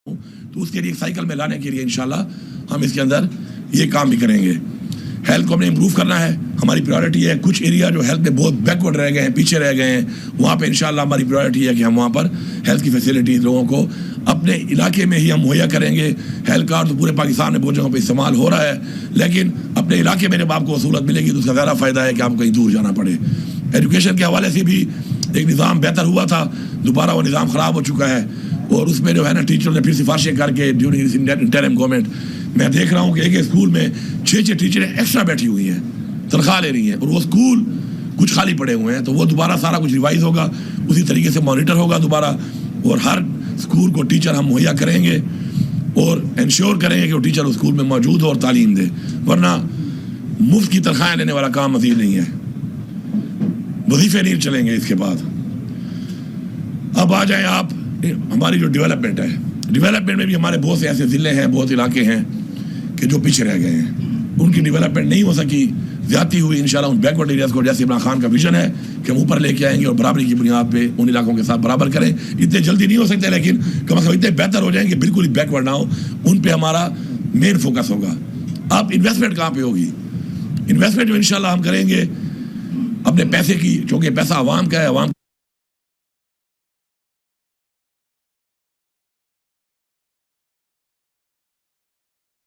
تو اس کے لیے سائیکل میں لانے کے لیے انشاءاللہ ہم اس کے اندر یہ کام بھی کریں گے. ہیلتھ کو ہم نے امپروو کرنا ہے, ہماری پریورٹی ہے. کچھ ایریا جو ہیلتھ میں بہت بیکورڈ رہ گئے ہیں, پیچھے رہ گئے ہیں, وہاں پہ انشاءاللہ ہماری پریورٹی ہے کہ ہم وہاں پر ہیلتھ کی فیسلٹیز لوگوں کو اپنے علاقے میں ہی ہم مہیا کریں گے. ہیلتھ کارڈ تو پورے پاکستان میں بہت جگہوں پہ استعمال ہو رہا ہے, لیکن اپنے علاقے میں جب آپ کو سہولت ملے گی تو اس کا زیادہ فائدہ ہے کہ آپ کو کہیں دور جانا پڑے. ایجوکیشن کے حوالے سے بھی ایک نظام بہتر ہوا تھا, دوبارہ وہ نظام خراب ہو چکا ہے, اور اس میں جو ہے نا ٹیچر نے پھر سفارشیں کر کے ڈیورنگ انٹرم گورنمنٹ میں دیکھ رہا ہوں کہ ایک اسکول میں 6 ٹیچریں ایکسٹرا بیٹھی ہوئی ہیں, تنخواہ لے رہی ہیں, اور وہ اسکول کچھ خالی پڑے ہوئے ہیں. تو وہ دوبارہ سارا کچھ ریوائز ہوگا, اسی طریقے سے مانیٹر ہوگا دوبارہ, اور ہر اسکول کو ٹیچر ہم مہیا کریں گے اور انشور کریں گے کہ وہ ٹیچر اسکول میں موجود ہو اور تعلیم دے. ورنہ مفت کی تنخواہیں لینے والا کام مزید نہیں ہے, وظیفے نہیں چلیں گے اس کے بعد. اب آ جائیں آپ ہماری جو ڈیولپمنٹ ہے, ڈیولپمنٹ میں بھی ہمارے بہت سے ایسے ضلع ہیں, بہت علاقے ہیں کہ جو پیچھے رہ گئے ہیں, ان کی ڈیولپمنٹ نہیں ہو سکی, زیادتی ہوئی. انشاءاللہ ان بیکورڈ ایریاز کو, جیسے عمران خان کا ویژن ہے کہ ہم اوپر لے کے آئیں گے اور برابری کی بنیاد پہ ان علاقوں کے ساتھ برابر کریں. اتنے جلدی نہیں ہو سکتے, لیکن کم از کم اتنے بہتر ہو جائیں کہ بالکل ہی بیکورڈ نہ ہو. ان پہ ہمارا مین فوکس ہوگا. اب انویسٹمنٹ کہاں پہ ہوگی؟ انویسٹمنٹ جو انشاءاللہ ہم کریں گے اپنے پیسے کی, چونکہ پیسہ عوام کا ہے, عوام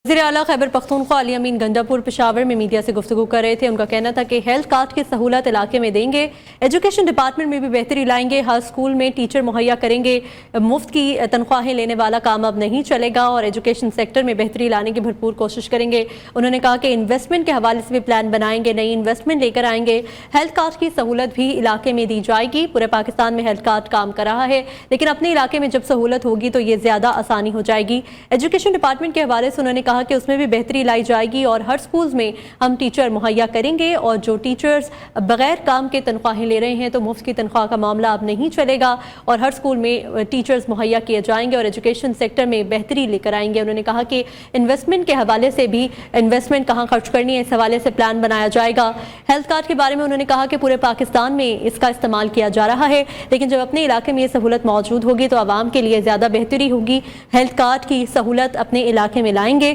وزیر اعلیٰ خیبر پختونخوا علی امین گنڈاپور پشاور میں میڈیا سے گفتگو کر رہے تھے. ان کا کہنا تھا کہ ہیلتھ کارڈ کی سہولت علاقے میں دیں گے, ایجوکیشن ڈپارٹمنٹ میں بھی بہتری لائیں گے, ہر اسکول میں ٹیچر مہیا کریں گے, مفت کی تنخواہیں لینے والا کام اب نہیں چلے گا, اور ایجوکیشن سیکٹر میں بہتری لانے کی بھرپور کوشش کریں گے. انہوں نے کہا کہ انویسٹمنٹ کے حوالے سے بھی پلان بنائیں گے, نئی انویسٹمنٹ لے کر آئیں گے. ہیلتھ کارڈ کی سہولت بھی علاقے میں دی جائے گی. پورے پاکستان میں ہیلتھ کارڈ کام کر رہا ہے, لیکن اپنے علاقے میں جب سہولت ہوگی تو یہ زیادہ آسانی ہو جائے گی. ایجوکیشن ڈپارٹمنٹ کے حوالے سے انہوں نے کہا کہ اس میں بھی بہتری لائی جائے گی, اور ہر سکولز میں ہم ٹیچر مہیا کریں گے, اور جو ٹیچرز بغیر کام کے تنخواہیں لے رہے ہیں تو مفت کی تنخواہ کا معاملہ اب نہیں چلے گا, اور ہر سکول میں ٹیچرز مہیا کیے جائیں گے, اور ایجوکیشن سیکٹر میں بہتری لے کر آئیں گے. انہوں نے کہا کہ انویسٹمنٹ کے حوالے سے بھی انویسٹمنٹ کہاں خرچ کرنی ہے, اس حوالے سے پلان بنایا جائے گا. ہیلتھ کارڈ کے بارے میں انہوں نے کہا کہ پورے پاکستان میں اس کا استعمال کیا جا رہا ہے, لیکن جب اپنے علاقے میں یہ سہولت موجود ہوگی تو عوام کے لیے زیادہ بہتری ہوگی. ہیلتھ کارڈ کی سہولت اپنے علاقے میں لائیں گے,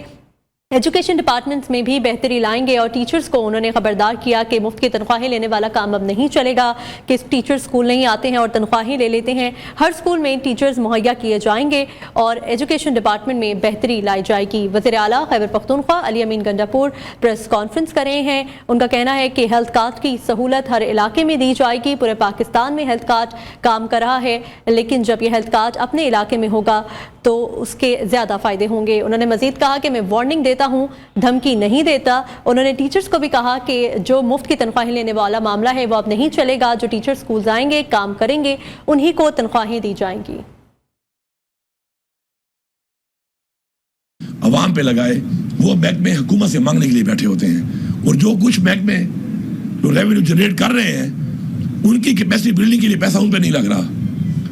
ایجوکیشن ڈپارٹمنٹس میں بھی بہتری لائیں گے, اور ٹیچرز کو انہوں نے خبردار کیا کہ مفت کی تنخواہیں لینے والا کام اب نہیں چلے گا, کہ ٹیچر اسکول نہیں آتے ہیں اور تنخواہیں لے لیتے ہیں. ہر اسکول میں ٹیچرز مہیا کیے جائیں گے اور ایجوکیشن ڈپارٹمنٹ میں بہتری لائی جائے گی. وزیر اعلیٰ خیبر پختونخوا علی امین گنڈاپور پریس کانفرنس کر رہے ہیں. ان کا کہنا ہے کہ ہیلتھ کارڈ کی سہولت ہر علاقے میں دی جائے گی. پورے پاکستان میں ہیلتھ کارڈ کام کر رہا ہے, لیکن جب یہ ہیلتھ کارڈ اپنے علاقے میں ہوگا تو اس کے زیادہ فائدے ہوں گے. انہوں نے مزید کہا کہ میں وارننگ دیتا ہوں, دھمکی نہیں دیتا. انہوں نے ٹیچرز کو بھی کہا کہ جو مفت کی تنخواہیں لینے والا معاملہ ہے وہ اب نہیں چلے گا. جو ٹیچر سکولز آئیں گے, کام کریں گے, انہی کو تنخواہیں دی جائیں گی. عوام پہ لگائے, وہ بینک میں حکومت سے مانگنے کے لیے بیٹھے ہوتے ہیں, اور جو کچھ بینک میں جو ریونیو جنریٹ کر رہے ہیں ان کی کیپیسٹی بلڈنگ کے لیے پیسہ ان پہ نہیں لگ رہا.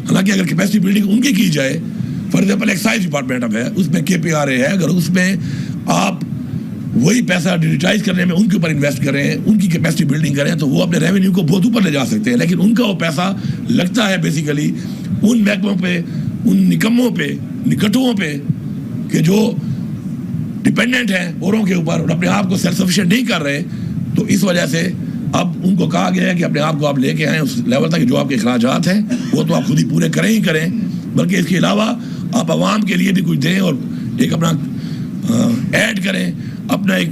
حالانکہ اگر کیپیسٹی بلڈنگ ان کی جائے, فار ایگزامپل ایکسائز ڈپارٹمنٹ اب ہے, اس میں KPRA ہے, اگر اس میں آپ وہی پیسہ ڈیجیٹائز کرنے میں ان کے اوپر انویسٹ کریں, ان کی کیپیسٹی بلڈنگ کریں, تو وہ اپنے ریونیو کو بہت اوپر لے جا سکتے ہیں. لیکن ان کا وہ پیسہ لگتا ہے بیسیکلی ان محکموں پہ, ان نکموں پہ, نکٹوں پہ کہ جو ڈپینڈنٹ ہیں اوروں کے اوپر اور اپنے آپ کو سیلف سفیشینٹ نہیں کر رہے. تو اس وجہ سے اب ان کو کہا گیا ہے کہ اپنے آپ کو آپ لے کے آئیں اس لیول تک, جو آپ کے اخراجات ہیں وہ تو آپ خود ہی پورے کریں ہی کریں, بلکہ اس کے علاوہ آپ عوام کے لیے بھی کچھ دیں اور ایک اپنا ایڈ کریں, اپنا ایک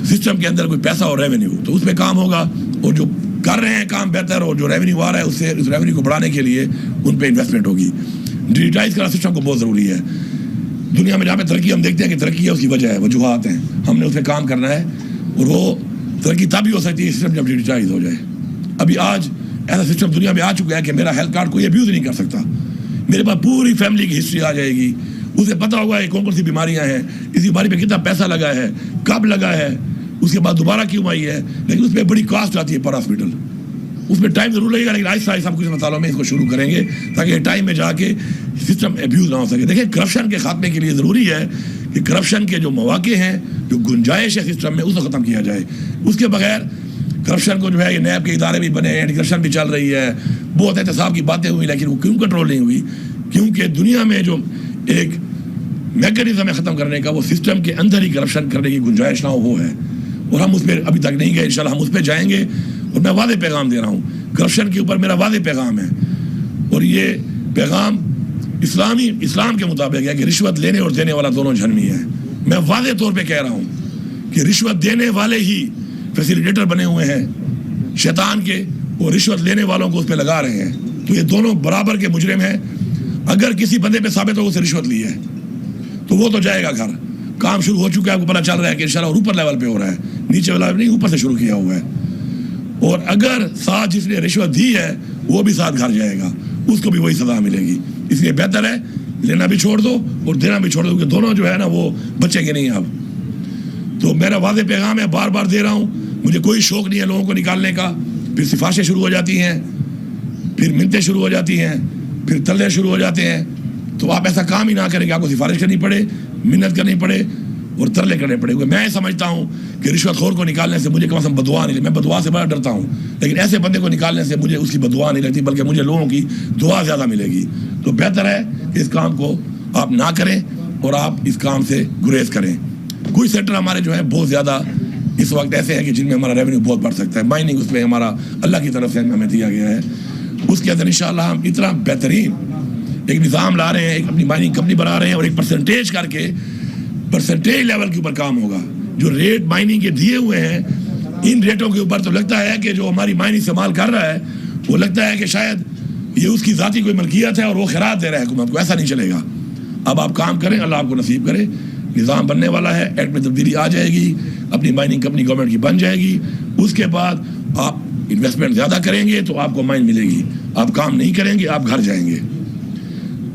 سسٹم کے اندر کوئی پیسہ اور ریونیو, تو اس پہ کام ہوگا. اور جو کر رہے ہیں کام بہتر, اور جو ریونیو آ رہا ہے اس سے اس ریونیو کو بڑھانے کے لیے ان پہ انویسٹمنٹ ہوگی. ڈیجیٹائز کرنا سسٹم کو بہت ضروری ہے. دنیا میں جہاں پہ ترقی ہم دیکھتے ہیں کہ ترقی ہے اس کی وجہ ہے, وجوہات ہیں, ہم نے اس پہ کام کرنا ہے, اور وہ ترقی تب ہی ہو سکتی ہے سسٹم جب ڈیجیٹائز ہو جائے. ابھی آج ایسا سسٹم دنیا میں آ چکا ہے کہ میرا ہیلتھ کارڈ کوئی ابیوز نہیں کر سکتا. میرے پاس پوری فیملی کی ہسٹری آ جائے گی, اسے پتہ ہوگا کہ کون کون سی بیماریاں ہیں, اس بیماری پہ کتنا پیسہ لگا ہے, کب لگا ہے, اس کے بعد دوبارہ کیوں آئی ہے. لیکن اس پہ بڑی کاسٹ آتی ہے پر ہاسپٹل, اس میں ٹائم ضرور لگے گا, لیکن آہستہ آہستہ ہم کچھ مسالوں میں اس کو شروع کریں گے تاکہ ٹائم میں جا کے سسٹم ابیوز نہ ہو سکے. دیکھیں, کرپشن کے خاتمے کے لیے ضروری ہے کہ کرپشن کے جو مواقع ہیں, جو گنجائش ہے سسٹم میں, اس کو ختم کیا جائے. اس کے بغیر کرپشن کو جو ہے, یہ نیب کے ادارے بھی بنے, اینٹی کرپشن بھی چل رہی ہے, بہت احتساب کی باتیں ہوئی, لیکن وہ کیوں کنٹرول نہیں ہوئی؟ کیونکہ دنیا میں جو ایک میکینزم ہے ختم کرنے کا, وہ سسٹم کے اندر ہی کرپشن کرنے کی گنجائش نہ ہو, وہ ہے. اور ہم اس پہ ابھی تک نہیں گئے, انشاءاللہ ہم اس پہ جائیں گے. اور میں واضح پیغام دے رہا ہوں, کرپشن کے اوپر میرا واضح پیغام ہے, اور یہ پیغام اسلام کے مطابق ہے کہ رشوت لینے اور دینے والا دونوں جہنمی ہے. میں واضح طور پہ کہہ رہا ہوں کہ رشوت دینے والے ہی فیسیلیٹیٹر بنے ہوئے ہیں شیطان کے, اور رشوت لینے والوں کو اس پہ لگا رہے ہیں. تو یہ دونوں برابر کے مجرم ہیں. اگر کسی بندے پہ ثابت ہو اسے رشوت لی ہے تو وہ تو جائے گا گھر. کام شروع ہو چکا ہے, آپ کو پتہ چل رہا ہے کہ انشاءاللہ اور اوپر لیول پہ ہو رہا ہے, نیچے والا نہیں, اوپر سے شروع کیا ہوا ہے. اور اگر ساتھ جس نے رشوت دی ہے وہ بھی ساتھ گھر جائے گا, اس کو بھی وہی سزا ملے گی. اس لیے بہتر ہے لینا بھی چھوڑ دو اور دینا بھی چھوڑ دو, کیونکہ دونوں جو ہے نا وہ بچیں گے نہیں. اب تو میرا واضح پیغام ہے, بار بار دے رہا ہوں, مجھے کوئی شوق نہیں ہے لوگوں کو نکالنے کا. پھر سفارشیں شروع ہو جاتی ہیں, پھر منتیں شروع ہو جاتی ہیں, پھر تلے شروع ہو جاتے ہیں. تو آپ ایسا کام ہی نہ کریں کہ آپ کو سفارش کرنی پڑے, منت کرنی پڑے اور ترلے کرنے پڑے. میں سمجھتا ہوں کہ رشوت خور کو نکالنے سے مجھے کم از کم بدعا نہیں, میں بدعا سے بڑا ڈرتا ہوں, لیکن ایسے بندے کو نکالنے سے مجھے اس کی بدعا نہیں لگتی, بلکہ مجھے لوگوں کی دعا زیادہ ملے گی. تو بہتر ہے کہ اس کام کو آپ نہ کریں اور آپ اس کام سے گریز کریں. کچھ سیکٹر ہمارے جو ہیں بہت زیادہ اس وقت ایسے ہیں کہ جن میں ہمارا ریونیو بہت بڑھ سکتا ہے. مائننگ اس میں ہمارا اللہ کی طرف سے ہمیں دیا گیا ہے, اس کے اندر انشاءاللہ ہم اتنا بہترین ایک نظام لا رہے ہیں, ایک اپنی مائننگ کمپنی بنا رہے ہیں, اور ایک پرسنٹیج کر کے پرسنٹیج لیول کے اوپر کام ہوگا. جو ریٹ مائننگ کے دیے ہوئے ہیں ان ریٹوں کے اوپر تو لگتا ہے کہ جو ہماری مائننگ استعمال کر رہا ہے وہ لگتا ہے کہ شاید یہ اس کی ذاتی کوئی ملکیت ہے اور وہ خیرات دے رہا ہے حکومت کو. ایسا نہیں چلے گا. اب آپ کام کریں, اللہ آپ کو نصیب کرے. نظام بننے والا ہے, ایکٹ میں تبدیلی آ جائے گی, اپنی مائننگ کمپنی گورنمنٹ کی بن جائے گی. اس کے بعد آپ انویسٹمنٹ زیادہ کریں گے تو آپ کو مائن ملے گی. آپ کام نہیں کریں گے آپ گھر جائیں گے.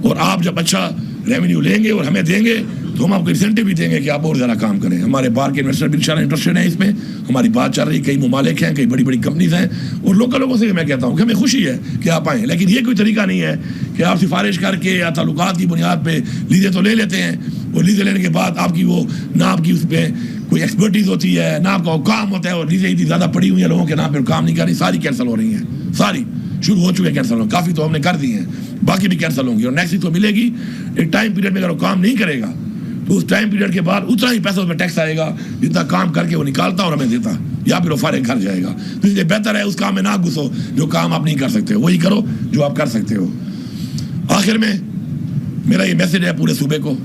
اور آپ جب اچھا ریونیو لیں گے اور ہمیں دیں گے تو ہم آپ کو انسینٹیو بھی دیں گے کہ آپ اور زیادہ کام کریں. ہمارے باہر کے انویسٹر بھی انشاءاللہ انٹرسٹڈ ہیں اس میں. ہماری بات چل رہی, کئی ممالک ہیں, کئی بڑی بڑی کمپنیز ہیں, اور لوکل لوگوں سے میں کہتا ہوں کہ ہمیں خوشی ہے کہ آپ آئیں. لیکن یہ کوئی طریقہ نہیں ہے کہ آپ سفارش کر کے یا تعلقات کی بنیاد پہ لیزیں تو لے لیتے ہیں, اور لیزیں لینے کے بعد آپ کی وہ نہ آپ کی اس پہ کوئی ایکسپرٹیز ہوتی ہے, نہ آپ کا وہ کام ہوتا ہے, اور لیزیں اتنی زیادہ پڑی ہوئی ہیں لوگوں کے نام پہ کام نہیں کر رہی, ساری کینسل ہو رہی ہیں. ساری شروع ہو چکے کینسل ہو, کافی تو ہم نے کر دی ہیں, باقی بھی کینسل ہوں گی. اور نیکسٹ کو ملے گی ایک ٹائم پیریڈ میں. اگر وہ کام نہیں کرے گا تو اس ٹائم پیریڈ کے بعد اتنا ہی پیسہ اس میں ٹیکس آئے گا جتنا کام کر کے وہ نکالتا اور ہمیں دیتا, یا پھر وہ فارغ گھر جائے گا. تو اس لیے بہتر ہے اس کام میں نہ گھسو جو کام آپ نہیں کر سکتے, وہی کرو جو آپ کر سکتے ہو. آخر میں میرا یہ میسج ہے پورے صوبے کو,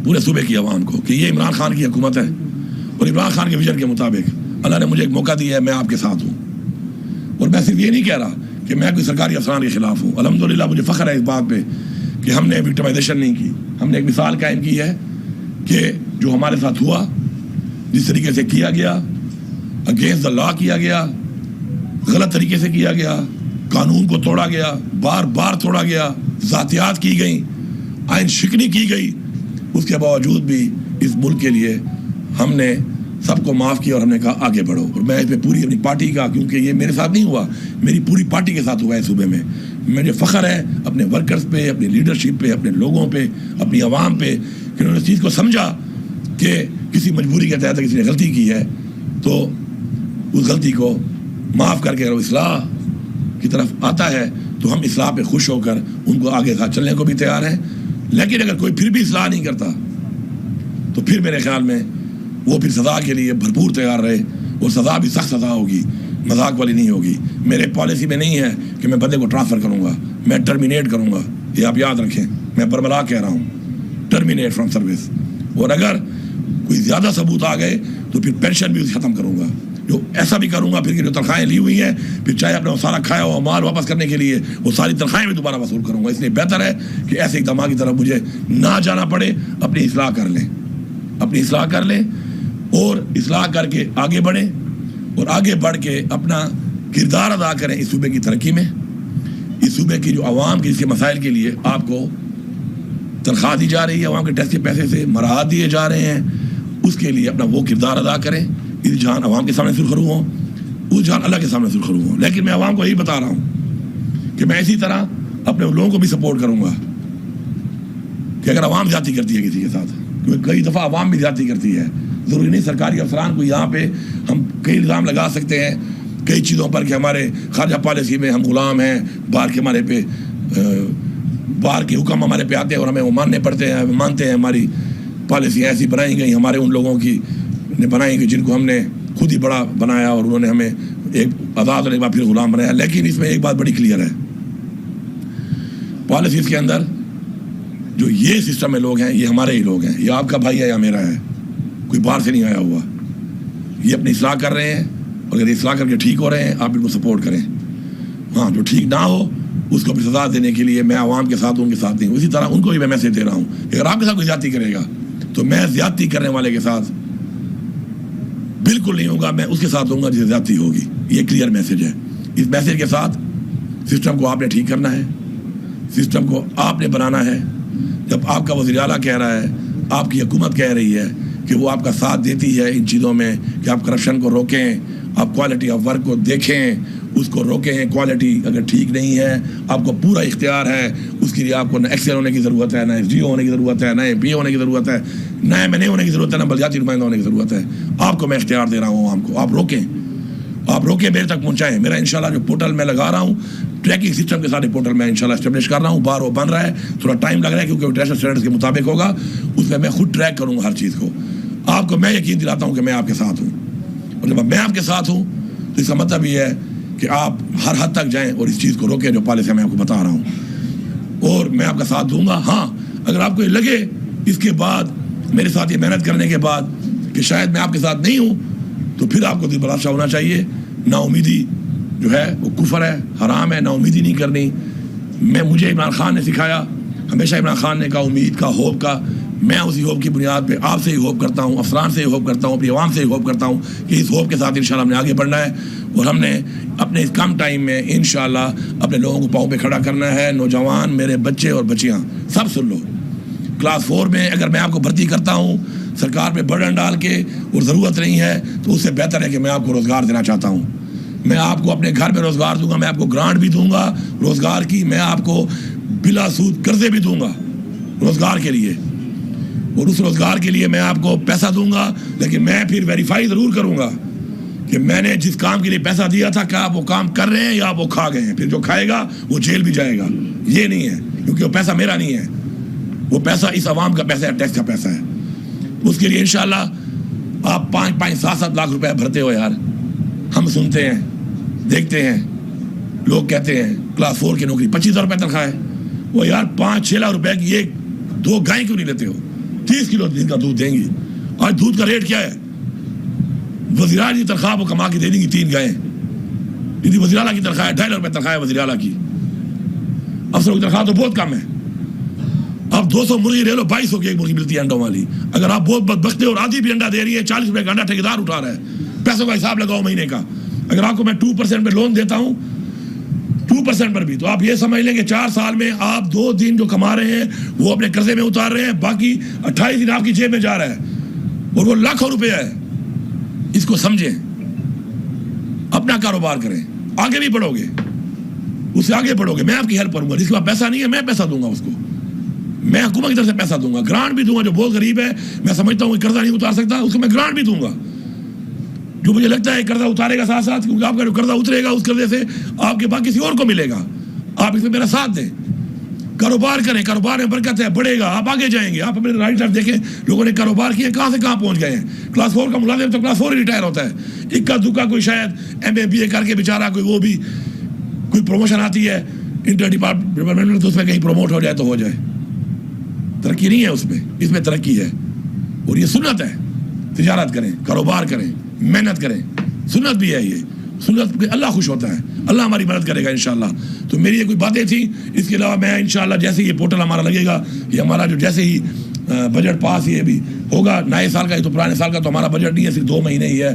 پورے صوبے کی عوام کو, کہ یہ عمران خان کی حکومت ہے, اور عمران خان کے ویژن کے مطابق اللہ نے مجھے ایک موقع دیا ہے, میں آپ کے ساتھ ہوں. اور میں صرف یہ نہیں کہہ رہا کہ میں کوئی سرکاری افسران کے خلاف ہوں. الحمدللہ مجھے فخر ہے اس بات پہ کہ ہم نے وکٹمائزیشن نہیں کی. ہم نے ایک مثال قائم کی ہے کہ جو ہمارے ساتھ ہوا, جس طریقے سے کیا گیا, اگینسٹ دا لا کیا گیا, غلط طریقے سے کیا گیا, قانون کو توڑا گیا, بار بار توڑا گیا, ذاتیات کی گئیں, آئین شکنی کی گئی, اس کے باوجود بھی اس ملک کے لیے ہم نے سب کو معاف کیا اور ہم نے کہا آگے بڑھو. اور میں اس پہ پوری اپنی پارٹی کا, کیونکہ یہ میرے ساتھ نہیں ہوا, میری پوری پارٹی کے ساتھ ہوا ہے صوبے میں, مجھے فخر ہے اپنے ورکرز پہ, اپنی لیڈرشپ پہ, اپنے لوگوں پہ, اپنی عوام پہ, کہ انہوں نے اس چیز کو سمجھا کہ کسی مجبوری کے تحت کسی نے غلطی کی ہے تو اس غلطی کو معاف کر کے اگر وہ اصلاح کی طرف آتا ہے تو ہم اصلاح پہ خوش ہو کر ان کو آگے ساتھ چلنے کو بھی تیار ہیں. لیکن اگر کوئی پھر بھی اصلاح نہیں کرتا تو پھر میرے خیال میں وہ پھر سزا کے لیے بھرپور تیار رہے, اور سزا بھی سخت سزا ہوگی, مذاق والی نہیں ہوگی. میرے پالیسی میں نہیں ہے کہ میں بندے کو ٹرانسفر کروں گا, میں ٹرمینیٹ کروں گا. یہ آپ یاد رکھیں, میں برملا کہہ رہا ہوں, ٹرمینیٹ فرام سروس. اور اگر کوئی زیادہ ثبوت آ گئے تو پھر پینشن بھی ختم کروں گا. جو ایسا بھی کروں گا پھر کہ جو تنخواہیں لی ہوئی ہیں, پھر چاہے اپنا سارا کھایا ہوا مال واپس کرنے کے لیے وہ ساری تنخواہیں بھی دوبارہ وصول کروں گا. اس لیے بہتر ہے کہ ایسے اقدامات کی طرف مجھے نہ جانا پڑے, اپنی اصلاح کر لیں, اپنی اصلاح کر لیں, اور اصلاح کر کے آگے بڑھیں, اور آگے بڑھ کے اپنا کردار ادا کریں اس صوبے کی ترقی میں. اس صوبے کی جو عوام کی اس کے مسائل کے لیے آپ کو تنخواہ دی جا رہی ہے, عوام کے ٹیکس کے پیسے سے مراحت دیے جا رہے ہیں, اس کے لیے اپنا وہ کردار ادا کریں. اس جہان عوام کے سامنے سرخرو ہوں, اس جہان اللہ کے سامنے سرخرو ہوں. لیکن میں عوام کو یہی بتا رہا ہوں کہ میں اسی طرح اپنے لوگوں کو بھی سپورٹ کروں گا کہ اگر عوام زیادتی کرتی ہے کسی کے ساتھ, کیونکہ کئی دفعہ عوام بھی زیادتی کرتی ہے. ضروری نہیں سرکاری افسران کو یہاں پہ ہم کئی الزام لگا سکتے ہیں کئی چیزوں پر کہ ہمارے خارجہ پالیسی میں ہم غلام ہیں, باہر کے ہمارے پہ باہر کے حکم ہمارے پہ آتے ہیں اور ہمیں وہ ماننے پڑتے ہیں, مانتے ہیں. ہماری پالیسی ایسی بنائی گئی ہمارے ان لوگوں کی نے بنائی گئی جن کو ہم نے خود ہی بڑا بنایا اور انہوں نے ہمیں ایک آزاد ہونے کے بعد پھر غلام بنایا. لیکن اس میں ایک بات بڑی کلیئر ہے, پالیسیز کے اندر جو یہ سسٹم میں لوگ ہیں یہ ہمارے ہی لوگ ہیں, یہ آپ کا بھائی ہے یا میرا ہے, کوئی باہر سے نہیں آیا ہوا. یہ اپنی اصلاح کر رہے ہیں اور اگر اصلاح کر کے ٹھیک ہو رہے ہیں آپ ان کو سپورٹ کریں. ہاں جو ٹھیک نہ ہو اس کو سزا دینے کے لیے میں عوام کے ساتھ ان کے ساتھ نہیں ہوں. اسی طرح ان کو بھی میں میسج دے رہا ہوں اگر آپ کے ساتھ کوئی زیادتی کرے گا تو میں زیادتی کرنے والے کے ساتھ بالکل نہیں ہوگا, میں اس کے ساتھ ہوں گا جسے زیادتی ہوگی. یہ کلیئر میسج ہے. اس میسج کے ساتھ سسٹم کو آپ نے ٹھیک کرنا ہے, سسٹم کو آپ نے بنانا ہے. جب آپ کا وزیر اعلیٰ کہہ رہا ہے, آپ کی حکومت کہہ رہی ہے کہ وہ آپ کا ساتھ دیتی ہے ان چیزوں میں کہ آپ کرپشن کو روکیں, آپ کوالٹی آف ورک کو دیکھیں, اس کو روکیں. کوالٹی اگر ٹھیک نہیں ہے آپ کو پورا اختیار ہے, اس کے لیے آپ کو نہ ایکسل ہونے کی ضرورت ہے, نہ ایس ڈی او ہونے کی ضرورت ہے, نہ ایم پی ہونے کی ضرورت ہے, نہ ایم این اے ہونے کی ضرورت ہے, نہ بلدیاتی نمائندہ ہونے کی ضرورت ہے. آپ کو میں اختیار دے رہا ہوں عوام کو, آپ روکیں, آپ روکیں, میرے تک پہنچائیں. میرا انشاءاللہ جو پورٹل میں لگا رہا ہوں ٹریکنگ سسٹم کے ساتھ پورٹل میں انشاءاللہ اسٹیبلش کر رہا ہوں. باہر وہ بن رہا ہے, تھوڑا ٹائم لگ رہا ہے کیونکہ وہ انٹرنیشنل اسٹینڈرڈز کے مطابق ہوگا. اس میں میں خود ٹریک کروں گا ہر چیز کو. آپ کو میں یقین دلاتا ہوں کہ میں آپ کے ساتھ ہوں, اور جب میں آپ کے ساتھ ہوں تو اس کا مطلب یہ ہے کہ آپ ہر حد تک جائیں اور اس چیز کو روکیں جو پالیسی میں آپ کو بتا رہا ہوں, اور میں آپ کا ساتھ دوں گا. ہاں اگر آپ کو یہ لگے اس کے بعد میرے ساتھ یہ محنت کرنے کے بعد کہ شاید میں آپ کے ساتھ نہیں ہوں تو پھر آپ کو دل برداشت ہونا چاہیے. نا امیدی جو ہے وہ کفر ہے, حرام ہے, نا امیدی نہیں کرنی. مجھے عمران خان نے سکھایا, ہمیشہ عمران خان نے کہا امید کا, ہوپ کا. میں اسی ہوپ کی بنیاد پہ آپ سے ہی ہوپ کرتا ہوں, افسران سے ہی ہوپ کرتا ہوں, اپنی عوام سے ہی ہوپ کرتا ہوں کہ اس ہوپ کے ساتھ انشاءاللہ ہم نے آگے بڑھنا ہے. اور ہم نے اپنے اس کم ٹائم میں انشاءاللہ اپنے لوگوں کو پاؤں پہ کھڑا کرنا ہے. نوجوان, میرے بچے اور بچیاں سب سن لو, کلاس 4 میں اگر میں آپ کو بھرتی کرتا ہوں سرکار پہ برڈن ڈال کے اور ضرورت نہیں ہے تو اس سے بہتر ہے کہ میں آپ کو روزگار دینا چاہتا ہوں. میں آپ کو اپنے گھر میں روزگار دوں گا, میں آپ کو گرانٹ بھی دوں گا روزگار کی, میں آپ کو بلا سود قرضے بھی دوں گا روزگار کے لیے, اور اس روزگار کے لیے میں آپ کو پیسہ دوں گا. لیکن میں پھر ویریفائی ضرور کروں گا کہ میں نے جس کام کے لیے پیسہ دیا تھا کیا آپ وہ کام کر رہے ہیں یا آپ وہ کھا گئے ہیں. پھر جو کھائے گا وہ جیل بھی جائے گا. یہ نہیں ہے کیونکہ وہ پیسہ میرا نہیں ہے, وہ پیسہ اس عوام کا پیسہ ہے, ٹیکس کا پیسہ ہے. اس کے لیے انشاءاللہ آپ 5-5, 7-7 لاکھ روپے بھرتے ہو یار. ہم سنتے ہیں, دیکھتے ہیں, لوگ کہتے ہیں کلاس 4 کی نوکری 25,000 روپے تنخواہ ہے. وہ یار 5-6 لاکھ روپے کی ایک 2 گائیں کیوں نہیں لیتے ہو؟ 30 کلو دن کا دودھ دیں گی. آج دودھ کا ریٹ کیا ہے؟ وزیر اعلیٰ کی تنخواہ وہ کما کے دے دیں گی 3 گائیں. وزیر اعلیٰ کی تنخواہ ہے 2.5 روپے تنخواہ ہے وزیر اعلیٰ کی. افسروں کی تنخواہ تو بہت کم ہے. اب 200 مرغی لے لو, 250 کی ایک مرغی ملتی ہے انڈوں والی. اگر آپ بہت بدبخت اور آدھی بھی انڈا دے رہی ہے, 40 روپے کا انڈا ٹھیکیدار اٹھا رہا ہے. پیسوں کا حساب لگاؤ مہینے کا. اگر آپ کو میں 2% پہ لون دیتا ہوں 2% پر بھی, تو آپ یہ سمجھ لیں کہ 4 سال میں آپ 2 دن جو کما رہے ہیں وہ اپنے قرضے میں اتار رہے ہیں, باقی 28 دن آپ کی جیب میں جا رہا ہے اور وہ لاکھوں روپے ہے. اس کو سمجھیں, اپنا کاروبار کریں, آگے بھی بڑھو گے, اس سے آگے بڑھو گے. میں آپ کی ہیلپ کروں گا. جس کے پاس پیسہ نہیں ہے میں پیسہ دوں گا اس کو, میں حکومت کی طرف سے پیسہ دوں گا, گرانٹ بھی دوں گا. جو بہت غریب ہے میں سمجھتا ہوں کہ قرضہ نہیں اتار سکتا, اس کو میں گرانٹ بھی دوں گا. جو مجھے لگتا ہے قرضہ اتارے گا ساتھ ساتھ, کیونکہ آپ کا جو قرضہ اترے گا اس قرضے سے آپ کے بعد کسی اور کو ملے گا. آپ اس میں میرا ساتھ دیں, کاروبار کریں, کاروبار میں برکت ہے, بڑھے گا, آپ آگے جائیں گے. آپ اپنے رائٹ لیفٹ دیکھیں لوگوں نے کاروبار کیے کہاں سے کہاں پہنچ گئے ہیں. کلاس 4 کا ملازم تو کلاس 4 ہی ریٹائر ہوتا ہے. اکا دکا کوئی شاید ایم اے بی اے کر کے بیچارہ کوئی وہ بھی کوئی پروموشن آتی ہے انٹر ڈپارٹمنٹ, تو اس میں کہیں پروموٹ ہو جائے تو ہو جائے. ترقی نہیں ہے اس میں, اس میں ترقی ہے. اور یہ سنت ہے, تجارت کریں, کاروبار کریں, محنت کریں. سنت بھی ہے, یہ سنت پہ اللہ خوش ہوتا ہے, اللہ ہماری مدد کرے گا انشاءاللہ. تو میری یہ کوئی باتیں تھیں. اس کے علاوہ میں انشاءاللہ جیسے یہ پورٹل ہمارا لگے گا, یہ ہمارا جو جیسے ہی بجٹ پاس یہ بھی ہوگا, نئے سال کا, یہ تو پرانے سال کا تو ہمارا بجٹ نہیں ہے, صرف 2 مہینے ہی ہے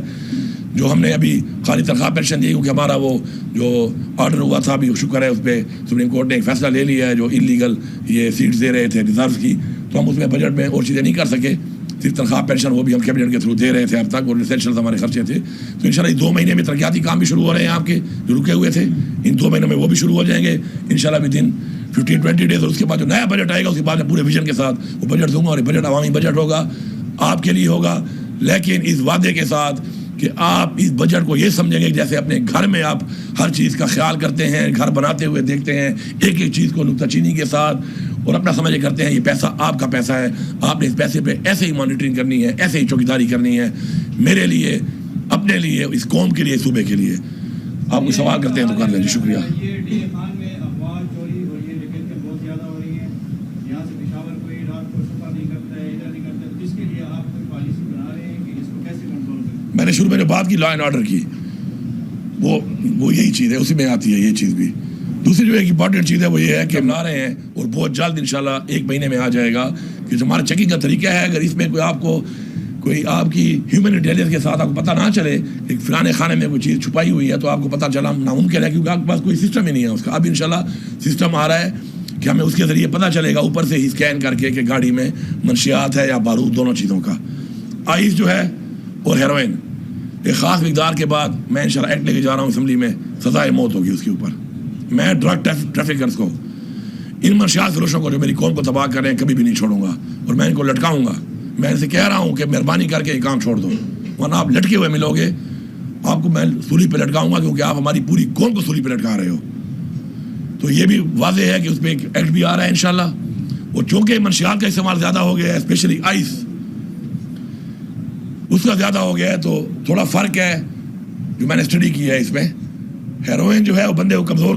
جو ہم نے ابھی خالی تنخواہ پینشن دی, کیونکہ ہمارا وہ جو آرڈر ہوا تھا ابھی شکر ہے اس پہ سپریم کورٹ نے ایک فیصلہ لے لیا ہے. جو انلیگل یہ سیٹس دے رہے تھے ریزروز کی, تو ہم اس میں بجٹ میں اور چیزیں نہیں کر سکے. صرف تنخواہ پینشن وہ بھی ہم کیبنٹ کے تھرو دے رہے تھے اب تک, اور اسینشلز ہمارے خرچے تھے. تو انشاءاللہ اس 2 مہینے میں ترقیاتی کام بھی شروع ہو رہے ہیں آپ کے جو رکے ہوئے تھے. ان 2 مہینوں میں وہ بھی شروع ہو جائیں گے انشاءاللہ بھی دن 15-20 ڈیز. اور اس کے بعد جو نیا بجٹ آئے گا اس کے بعد میں پورے ویژن کے ساتھ وہ بجٹ دوں گا, اور یہ بجٹ عوامی بجٹ ہوگا, آپ کے لیے ہوگا, لیکن اس وعدے کے ساتھ کہ آپ اس بجٹ کو یہ سمجھیں گے جیسے اپنے گھر میں آپ ہر چیز کا خیال کرتے ہیں, گھر بناتے ہوئے دیکھتے ہیں ایک ایک چیز کو نکتہ چینی کے ساتھ, اور اپنا سمجھ کرتے ہیں یہ پیسہ آپ کا پیسہ ہے, آپ نے اس پیسے پہ ایسے ہی مانیٹرنگ کرنی ہے, ایسے ہی چوکیداری کرنی ہے, میرے لیے, اپنے لیے, اس قوم کے لیے, صوبے کے لیے. آپ کوئی سوال کرتے ہیں تو کر لیں جی. شکریہ. میں نے شروع میں جو بات کی لا اینڈ آرڈر کی, وہ یہی چیز ہے, اسی میں آتی ہے یہ چیز بھی. دوسری جو ایک امپورٹنٹ چیز ہے وہ یہ ہے کہ ہم لا رہے ہیں اور بہت جلد انشاءاللہ 1 مہینے میں آ جائے گا کہ جو ہمارا چیکنگ کا طریقہ ہے, اگر اس میں کوئی آپ کی ہیومن انٹیلیجنس کے ساتھ آپ کو پتہ نہ چلے کہ فلانے خانے میں کوئی چیز چھپائی ہوئی ہے تو آپ کو پتہ چلا ناممکن ہے, کیونکہ آپ کے پاس کوئی سسٹم ہی نہیں ہے اس کا. اب انشاءاللہ سسٹم آ رہا ہے کہ ہمیں اس کے ذریعے پتہ چلے گا اوپر سے ہی اسکین کر کے کہ گاڑی میں منشیات ہے یا بارود, دونوں چیزوں کا. آئس جو ہے اور ہیروئن, ایک خاص مقدار کے بعد میں انشاءاللہ ایکٹ لے کے جا رہا ہوں اسمبلی میں, سزائے موت ہوگی اس کے اوپر. میں ڈرگ ٹریفکرز کو, ان منشیات فروشوں کو جو میری قوم کو تباہ کر رہے ہیں, کبھی بھی نہیں چھوڑوں گا, اور میں ان کو لٹکاؤں گا. میں ان سے کہہ رہا ہوں کہ مہربانی کر کے یہ کام چھوڑ دو, ورنہ آپ لٹکے ہوئے ملو گے. آپ کو میں سولی پہ لٹکاؤں گا کیونکہ آپ ہماری پوری قوم کو سولی پہ لٹکا رہے ہو. تو یہ بھی واضح ہے کہ اس پہ ایک ایکٹ بھی آ رہا ہے انشاءاللہ. اور چونکہ منشیات کا استعمال زیادہ ہو گیا ہے, اسپیشلی آئس, اس کا زیادہ ہو گیا ہے, تو تھوڑا فرق ہے جو میں نے اسٹڈی کی ہے اس میں. ہیروئن جو ہے وہ بندے کو کمزور